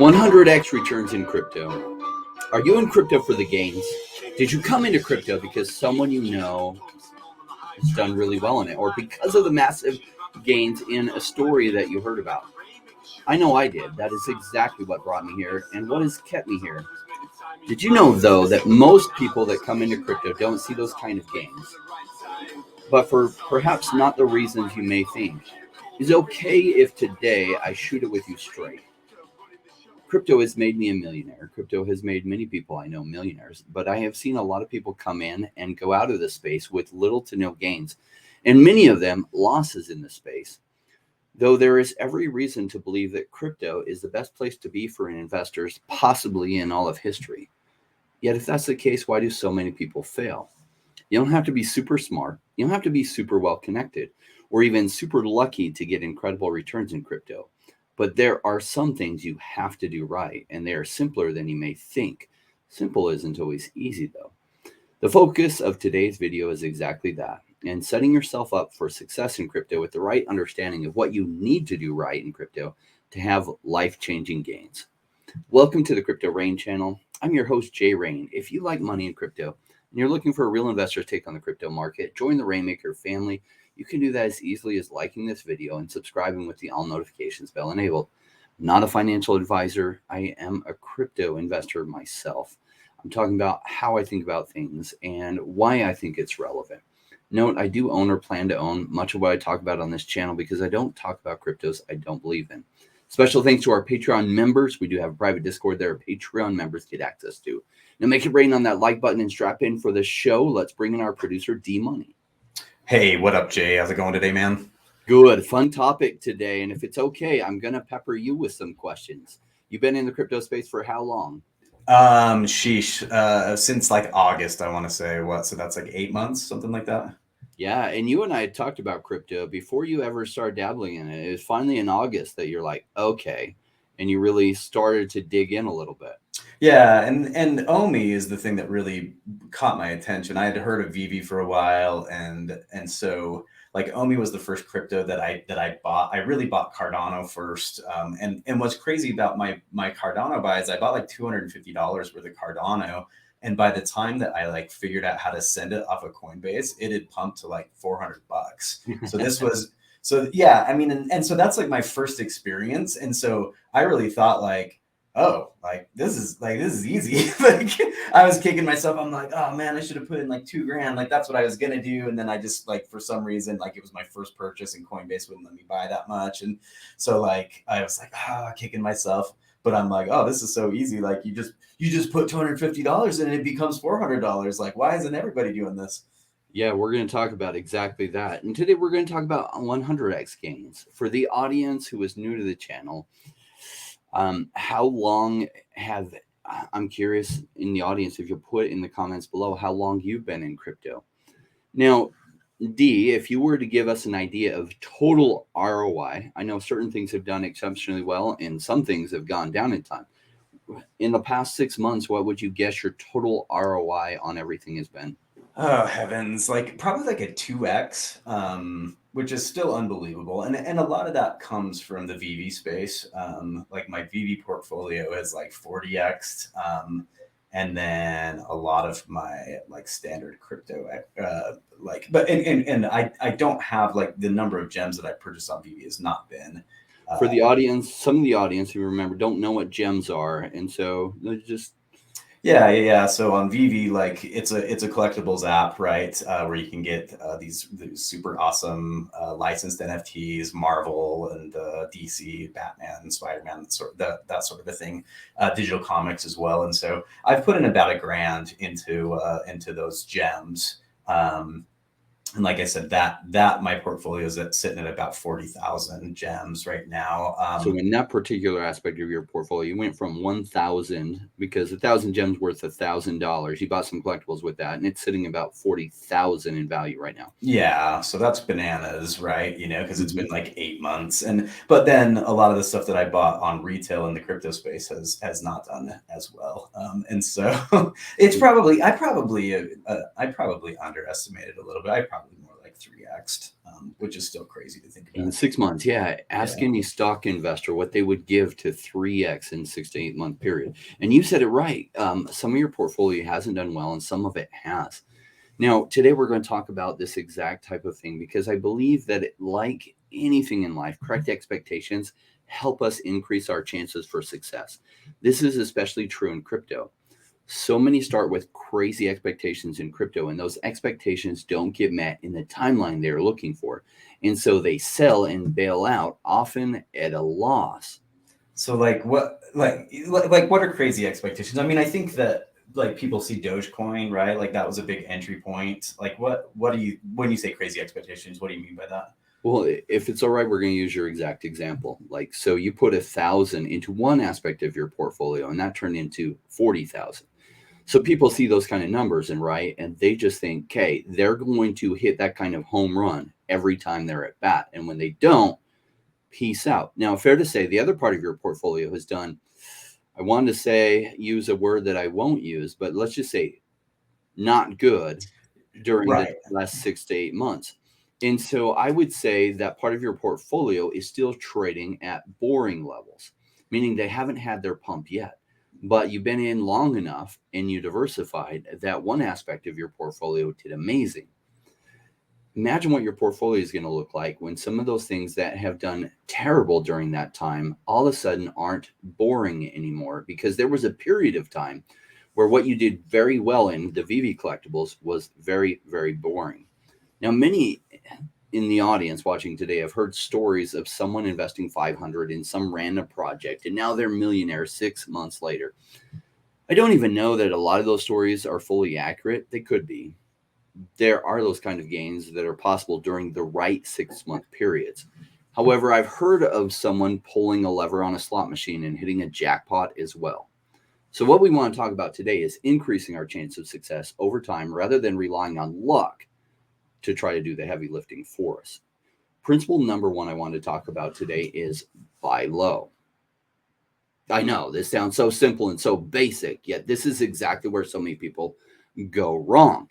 100x returns in crypto. Are you in crypto for the gains? Did you come into crypto because someone you know has done really well in it, or because of the massive gains in a story that you heard about? I know I did. That is exactly what brought me here and what has kept me here. Did you know, though, that most people that come into crypto don't see those kind of gains? But for perhaps not the reasons you may think. Is it okay if today I shoot it with you straight? Crypto has made me a millionaire. Crypto has made many people I know millionaires, but I have seen a lot of people come in and go out of the space with little to no gains, and many of them losses in the space. Though there is every reason to believe that crypto is the best place to be for investors, possibly in all of history. Yet, if that's the case, why do so many people fail? You don't have to be super smart. You don't have to be super well connected or even super lucky to get incredible returns in crypto. But there are some things you have to do right, and they are simpler than you may think. Simple isn't always easy, though. The focus of today's video is exactly that, and setting yourself up for success in crypto with the right understanding of what you need to do right in crypto to have life-changing gains. Welcome to the Crypto Rain channel. I'm your host, Jay Rain. If you like money in crypto and you're looking for a real investor's take on the crypto market, join the Rainmaker family. You can do that as easily as liking this video and subscribing with the all notifications bell enabled. I'm not a financial advisor. I am a crypto investor myself. I'm talking about how I think about things and why I think it's relevant. Note, I do own or plan to own much of what I talk about on this channel because I don't talk about cryptos I don't believe in. Special thanks to our Patreon members. We do have a private Discord there. Patreon members get access to. Now make it rain on that like button and strap in for the show. Let's bring in our producer, D Money. Hey, what up, Jay? How's it going today, man? Good. Fun topic today. And if it's okay, I'm going to pepper you with some questions. You've been in the crypto space for how long? Since like August, I want to say. So that's like 8 months, something like that. Yeah, and you and I had talked about crypto before you ever started dabbling in it. It was finally in August that you're like, okay, and you really started to dig in a little bit. Yeah, and Omi is the thing that really caught my attention. I had heard of Vivi for a while, and so like Omi was the first crypto that I bought. I really bought Cardano first, and what's crazy about my Cardano buys, I bought like $250 worth of Cardano. And by the time that I like figured out how to send it off of Coinbase, it had pumped to like $400. So this was, so yeah, I mean, and so that's like my first experience. And so I really thought like, oh, like this is easy. Like I was kicking myself. I'm like, oh man, I should have put in like $2,000. Like that's what I was gonna do. And then I just like for some reason, like it was my first purchase and Coinbase wouldn't let me buy that much. And so like I was like, kicking myself. But I'm like, oh, this is so easy. Like you just put $250 in and it becomes $400. Like, why isn't everybody doing this? Yeah, we're going to talk about exactly that. And today we're going to talk about 100x gains. For the audience who is new to the channel, how long I'm curious in the audience if you'll put in the comments below how long you've been in crypto. Now, D, if you were to give us an idea of total ROI, I know certain things have done exceptionally well and some things have gone down in time. In the past 6 months, what would you guess your total ROI on everything has been? Oh heavens, like probably like a 2x, which is still unbelievable. And a lot of that comes from the VV space. Like my VV portfolio is like 40x. And then a lot of my like standard crypto, I don't have like the number of gems that I purchased on VV has not been. For the audience, some of the audience who remember don't know what gems are, and so just yeah. So on VV, like it's a collectibles app, right? Where you can get these super awesome licensed NFTs, Marvel and DC, Batman, Spider-Man, that sort of a thing. Digital comics as well, and so I've put in about $1,000 into those gems. And like I said, that my portfolio is sitting at about 40,000 gems right now. So in that particular aspect of your portfolio, you went from 1,000 because 1,000 gems worth $1,000. You bought some collectibles with that, and it's sitting about 40,000 in value right now. Yeah, so that's bananas, right? You know, because it's been like 8 months, but then a lot of the stuff that I bought on retail in the crypto space has not done as well, and so it's probably I probably underestimated a little bit. I probably more like 3x, which is still crazy to think In about. 6 months, yeah. Ask any stock investor what they would give to 3x in 6 to 8 month period. And you said it right. Some of your portfolio hasn't done well, and some of it has. Now, today we're going to talk about this exact type of thing because I believe that, like anything in life, correct expectations help us increase our chances for success. This is especially true in crypto. So many start with crazy expectations in crypto, and those expectations don't get met in the timeline they're looking for. And so they sell and bail out, often at a loss. So what are crazy expectations? I mean, I think that like people see Dogecoin, right? Like that was a big entry point. Like what do you, when you say crazy expectations, what do you mean by that? Well, if it's all right, we're going to use your exact example. Like, so you put 1,000 into one aspect of your portfolio, and that turned into 40,000. So people see those kind of numbers and they just think, okay, they're going to hit that kind of home run every time they're at bat. And when they don't, peace out. Now, fair to say, the other part of your portfolio has done, I wanted to say, use a word that I won't use, but let's just say not good during the Right. last 6 to 8 months. And so I would say that part of your portfolio is still trading at boring levels, meaning they haven't had their pump yet. But you've been in long enough and you diversified that one aspect of your portfolio did amazing. Imagine what your portfolio is going to look like when some of those things that have done terrible during that time all of a sudden aren't boring anymore, because there was a period of time where what you did very well in the VV collectibles was very, very boring. Now, many in the audience watching today have heard stories of someone investing 500 in some random project and now they're millionaires 6 months later. I don't even know that a lot of those stories are fully accurate. They could be. There are those kind of gains that are possible during the right 6 month periods. However, I've heard of someone pulling a lever on a slot machine and hitting a jackpot as well. So what we want to talk about today is increasing our chance of success over time rather than relying on luck to try to do the heavy lifting for us. Principle number one I want to talk about today is buy low. I know this sounds so simple and so basic, yet this is exactly where so many people go wrong.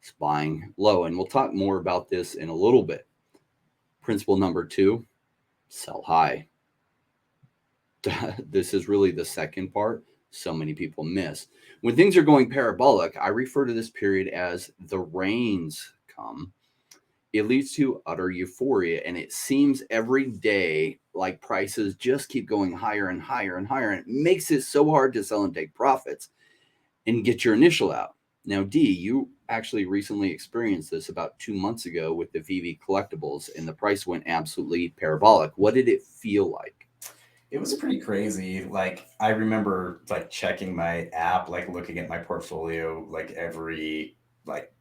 It's buying low. And we'll talk more about this in a little bit. Principle number two, sell high. This is really the second part so many people miss. When things are going parabolic, I refer to this period as the rains come. It leads to utter euphoria, and it seems every day like prices just keep going higher and higher and higher, and it makes it so hard to sell and take profits and get your initial out. Now, D, you actually recently experienced this about 2 months ago with the VV collectibles, and the price went absolutely parabolic. What did it feel like? It was pretty crazy. Like I remember like checking my app, like looking at my portfolio, like like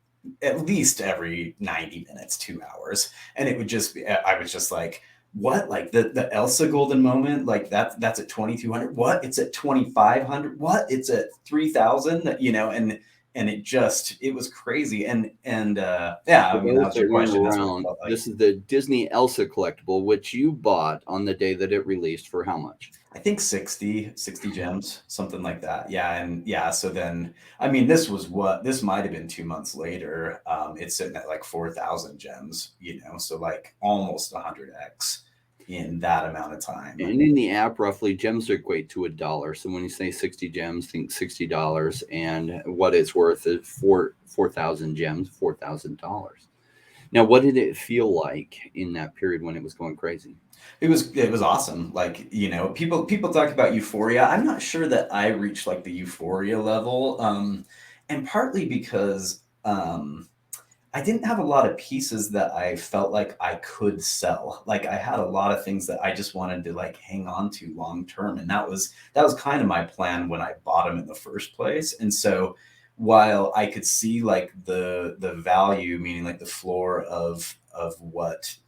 at least every 90 minutes, 2 hours. And it would just be, I was just like, what? Like the Elsa golden moment, like that's at 2,200. What? It's at 2,500. What? It's at 3,000, and it was crazy. Yeah, I For mean, that those was that your weren't question. That's what it around, felt like. this is the Disney Elsa collectible, which you bought on the day that it released for how much? I think 60 gems, something like that. Yeah. And yeah, so then, I mean, this might've been 2 months later. It's sitting at like 4,000 gems, so like almost 100x in that amount of time. And in the app, roughly, gems equate to $1. So when you say 60 gems, think $60, and what it's worth is 4,000 gems, $4,000. Now, what did it feel like in that period when it was going crazy? It was awesome. Like, people talk about euphoria. I'm not sure that I reached like the euphoria level. And partly because I didn't have a lot of pieces that I felt like I could sell. Like I had a lot of things that I just wanted to like hang on to long term. And that was kind of my plan when I bought them in the first place. And so while I could see like the value, meaning like the floor of what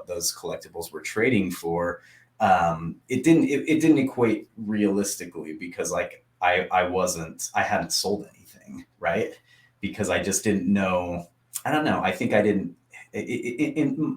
those collectibles were trading for, it didn't equate realistically, because like I hadn't sold anything, right? Because I just didn't know. I don't know. I think I didn't.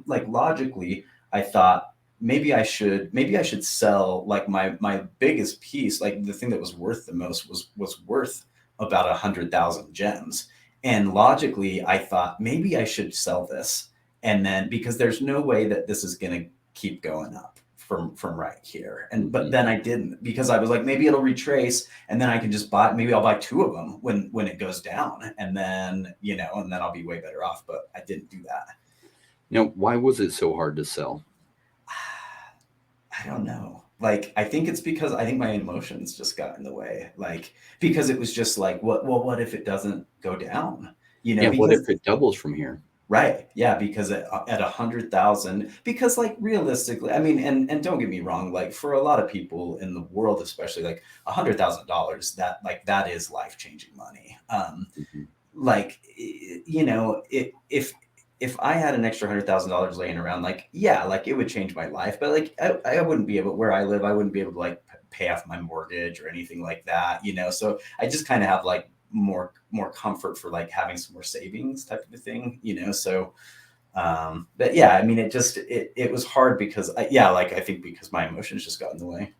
Like logically, I thought maybe I should sell like my biggest piece, like the thing that was worth the most was worth about 100,000 gems. And logically, I thought maybe I should sell this And then because there's no way that this is going to keep going up from right here. And but then I didn't, because I was like, maybe it'll retrace and then I can just buy, maybe I'll buy 2 of them when it goes down, and then, and then I'll be way better off. But I didn't do that. Now, why was it so hard to sell? I don't know. Like, I think it's because I think my emotions just got in the way. Like, because it was just like, what if it doesn't go down? Yeah, what Because if it doubles from here? right. Yeah. Because at 100,000, because like realistically, I mean, and don't get me wrong, like for a lot of people in the world, especially like $100,000, that is life-changing money. Mm-hmm. Like, if I had an extra $100,000 laying around, like, yeah, like it would change my life, but like, I wouldn't be able, where I live, I wouldn't be able to like pay off my mortgage or anything like that, so I just kind of have like more comfort for like having some more savings type of a thing, so but yeah, I mean, it was hard because I think because my emotions just got in the way.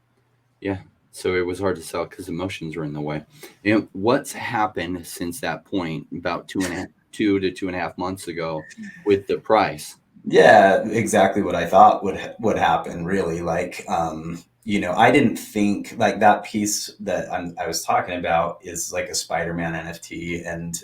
Yeah. So it was hard to sell because emotions were in the way. And what's happened since that point, about 2 to 2.5 months ago, with the price? Yeah, exactly what I thought would happen, really. Like, I didn't think like that piece that I was talking about is like a Spider-Man NFT, and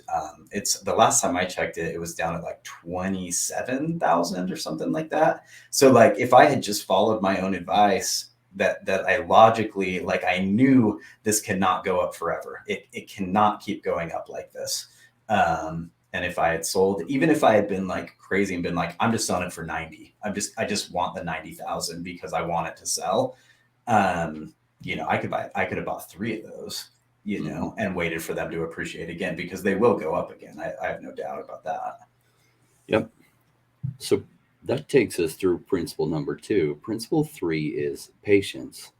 it's the last time I checked it, it was down at like 27,000 or something like that. So like, if I had just followed my own advice, that I logically, like, I knew this cannot go up forever. It cannot keep going up like this. And if I had sold, even if I had been like crazy and been like, I'm just selling it for 90, I just want the 90,000 because I want it to sell. I could have bought 3 of those, and waited for them to appreciate again, because they will go up again. I have no doubt about that. Yep. So that takes us through principle number 2. Principle 3 is patience.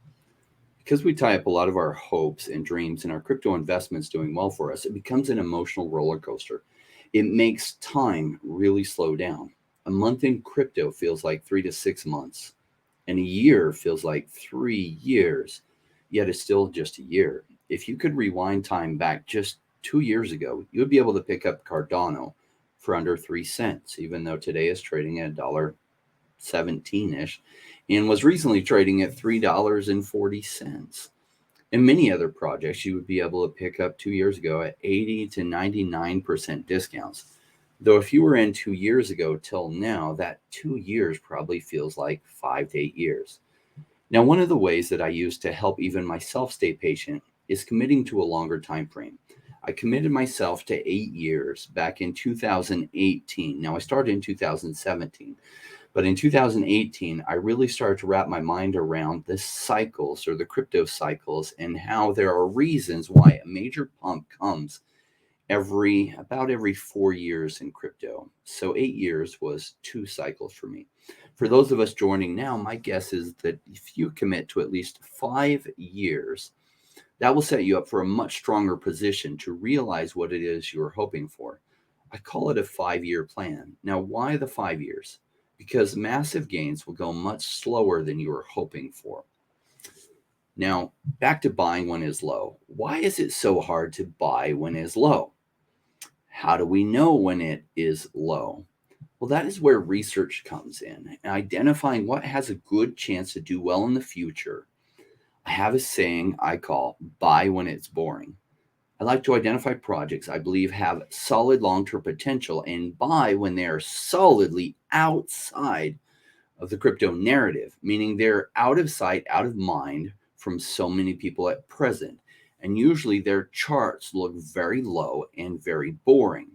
Because we tie up a lot of our hopes and dreams in our crypto investments doing well for us, it becomes an emotional roller coaster. It makes time really slow down. A month in crypto feels like 3 to 6 months, and a year feels like 3 years, yet it's still just a year. If you could rewind time back just 2 years ago, you would be able to pick up Cardano for under 3 cents, even though today is trading at $1.17 ish and was recently trading at $3.40. And many other projects you would be able to pick up 2 years ago at 80 to 99% discounts. Though if you were in 2 years ago till now, that 2 years probably feels like 5 to 8 years. Now, one of the ways that I use to help even myself stay patient is committing to a longer time frame. I committed myself to 8 years back in 2018. Now, I started in 2017. But in 2018, I really started to wrap my mind around the cycles, or the crypto cycles, and how there are reasons why a major pump comes about every 4 years in crypto. So 8 years was 2 cycles for me. For those of us joining now, my guess is that if you commit to at least 5 years, that will set you up for a much stronger position to realize what it is you're hoping for. I call it a 5-year plan. Now, why the 5 years? Because massive gains will go much slower than you were hoping for. Now, back to buying when it's low. Why is it so hard to buy when it's low? How do we know when it is low? Well, that is where research comes in, identifying what has a good chance to do well in the future. I have a saying I call buy when it's boring. I like to identify projects I believe have solid long-term potential and buy when they are solidly outside of the crypto narrative, meaning they're out of sight, out of mind from so many people at present. And usually their charts look very low and very boring.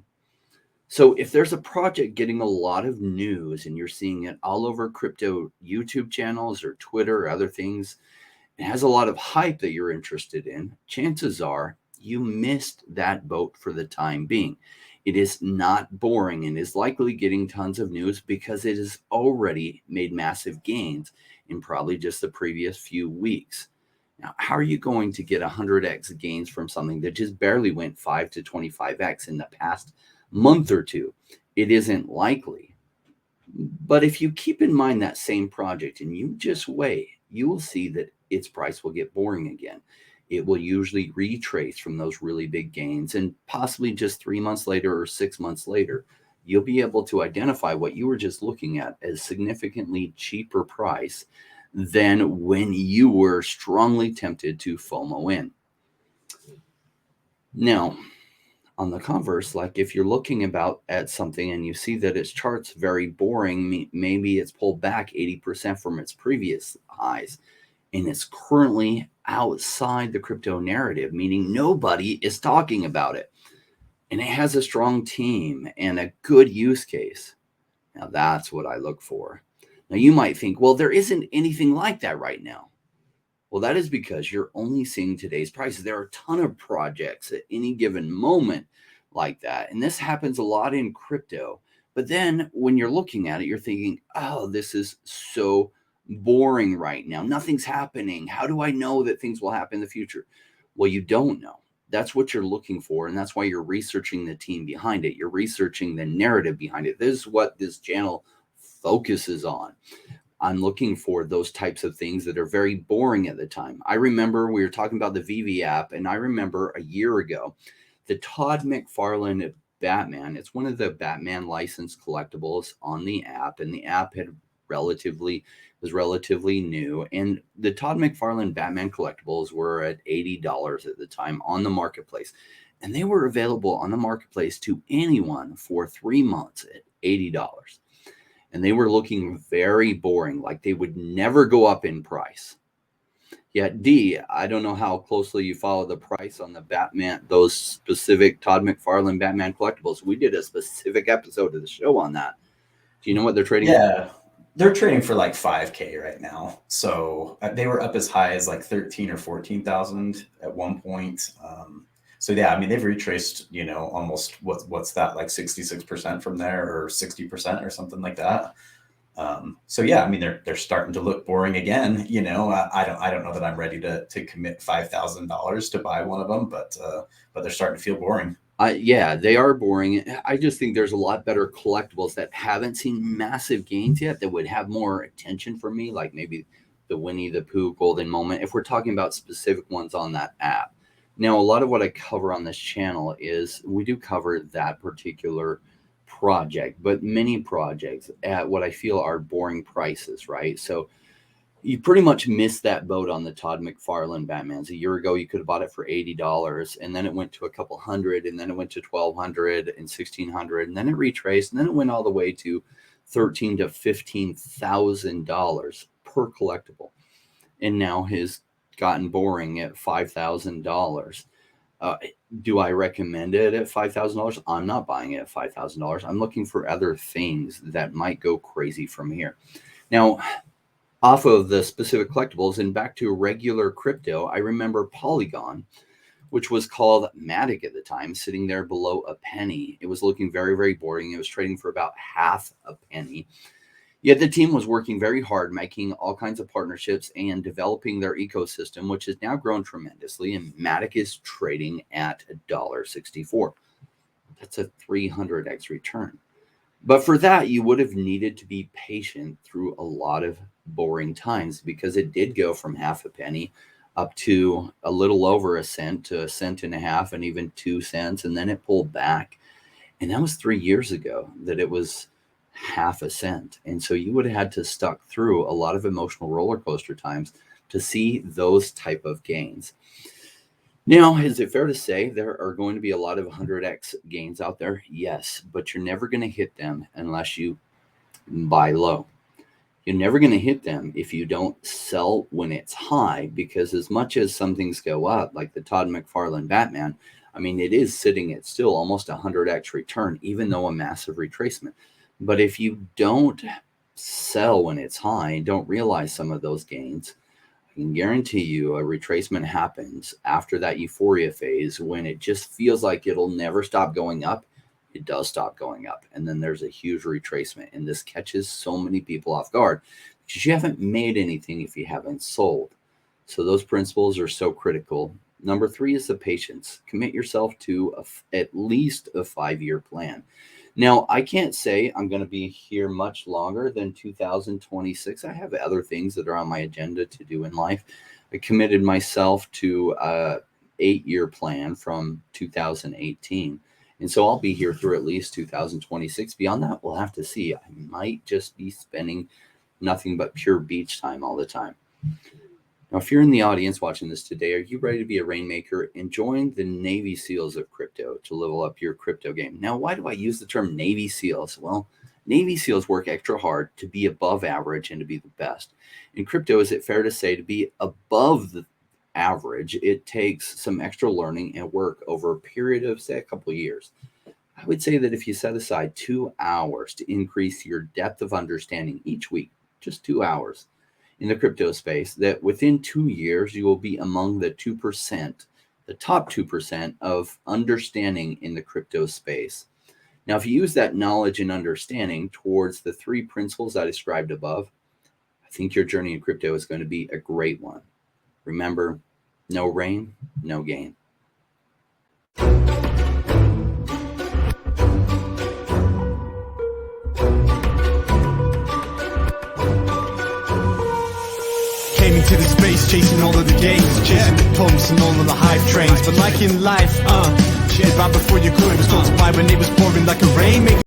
So if there's a project getting a lot of news and you're seeing it all over crypto YouTube channels or Twitter or other things, it has a lot of hype that you're interested in, chances are you missed that boat for the time being. It is not boring and is likely getting tons of news because it has already made massive gains in probably just the previous few weeks. Now, how are you going to get 100x gains from something that just barely went 5 to 25x in the past month or two? It isn't likely. But if you keep in mind that same project and you just wait, you will see that its price will get boring again. It will usually retrace from those really big gains, and possibly just 3 months later or 6 months later, you'll be able to identify what you were just looking at as significantly cheaper price than when you were strongly tempted to FOMO in. Now, on the converse, like if you're looking at something and you see that its chart's very boring, maybe it's pulled back 80% from its previous highs, and it's currently outside the crypto narrative, meaning nobody is talking about it, and it has a strong team and a good use case. Now that's what I look for. Now you might think, well, there isn't anything like that right now. Well, that is because you're only seeing today's prices. There are a ton of projects at any given moment like that. And this happens a lot in crypto. But then when you're looking at it, you're thinking, oh, this is so boring right now. Nothing's happening. How do I know that things will happen in the future? Well, you don't know. That's what you're looking for. And that's why you're researching the team behind it. You're researching the narrative behind it. This is what this channel focuses on. I'm looking for those types of things that are very boring at the time. I remember we were talking about the VV app, and I remember a year ago, the Todd McFarlane Batman, it's one of the Batman licensed collectibles on the app, and the app was relatively new. And the Todd McFarlane Batman collectibles were at $80 at the time on the marketplace. And they were available on the marketplace to anyone for 3 months at $80. And they were looking very boring, like they would never go up in price. Yet, D, I don't know how closely you follow the price on the Batman, those specific Todd McFarlane Batman collectibles. We did a specific episode of the show on that. Do you know what they're trading? Yeah, they're trading for like 5K right now. So they were up as high as like 13 or 14,000 at one point. So yeah, I mean, they've retraced, almost what's that, like 66% from there, or 60% or something like that. So yeah, I mean, they're starting to look boring again. I don't know that I'm ready to commit $5,000 to buy one of them, but they're starting to feel boring. Yeah, they are boring. I just think there's a lot better collectibles that haven't seen massive gains yet that would have more attention for me, like maybe the Winnie the Pooh golden moment, if we're talking about specific ones on that app. Now, a lot of what I cover on this channel is we do cover that particular project, but many projects at what I feel are boring prices, right? So you pretty much missed that boat on the Todd McFarlane Batmans. A year ago, you could have bought it for $80, and then it went to a couple hundred, and then it went to $1,200 and $1,600, and then it retraced, and then it went all the way to $13,000 to $15,000 per collectible, and now has gotten boring at $5,000. Do I recommend it at $5,000? I'm not buying it at $5,000. I'm looking for other things that might go crazy from here. Now, off of the specific collectibles and back to regular crypto, I remember Polygon, which was called Matic at the time, sitting there below a penny. It was looking very, very boring. It was trading for about half a penny. Yet the team was working very hard, making all kinds of partnerships and developing their ecosystem, which has now grown tremendously. And Matic is trading at $1.64. That's a 300x return. But for that, you would have needed to be patient through a lot of boring times, because it did go from half a penny up to a little over a cent to a cent and a half, and even 2 cents. And then it pulled back. And that was 3 years ago that it was half a cent. And so you would have had to stuck through a lot of emotional roller coaster times to see those type of gains. Now, is it fair to say there are going to be a lot of 100x gains out there? Yes, but you're never going to hit them unless you buy low. You're never going to hit them if you don't sell when it's high, because as much as some things go up, like the Todd McFarlane Batman, I mean, it is sitting at still almost 100x return, even though a massive retracement. But if you don't sell when it's high and don't realize some of those gains, I can guarantee you a retracement happens after that euphoria phase, when it just feels like it'll never stop going up. It does stop going up, and then there's a huge retracement, and this catches so many people off guard because you haven't made anything if you haven't sold. So those principles are so critical. Number 3 is the patience. Commit yourself to at least a 5-year plan. Now, I can't say I'm going to be here much longer than 2026. I have other things that are on my agenda to do in life. I committed myself to a 8-year plan from 2018. And so I'll be here through at least 2026. Beyond that, we'll have to see. I might just be spending nothing but pure beach time all the time. Now, if you're in the audience watching this today, are you ready to be a rainmaker and join the Navy SEALs of crypto to level up your crypto game? Now, why do I use the term Navy SEALs? Well, Navy SEALs work extra hard to be above average and to be the best. In crypto, is it fair to say to be above the average, it takes some extra learning and work over a period of, say, a couple of years? I would say that if you set aside 2 hours to increase your depth of understanding each week, just 2 hours, in the crypto space, that within 2 years, you will be among the 2%, the top 2% of understanding in the crypto space. Now, if you use that knowledge and understanding towards the 3 principles I described above, I think your journey in crypto is going to be a great one. Remember, no rain, no gain. To the space, chasing all of the gains, chasing the pumps and all of the hype trains. But like in life, right before you could, it was close by when it was pouring like a rain.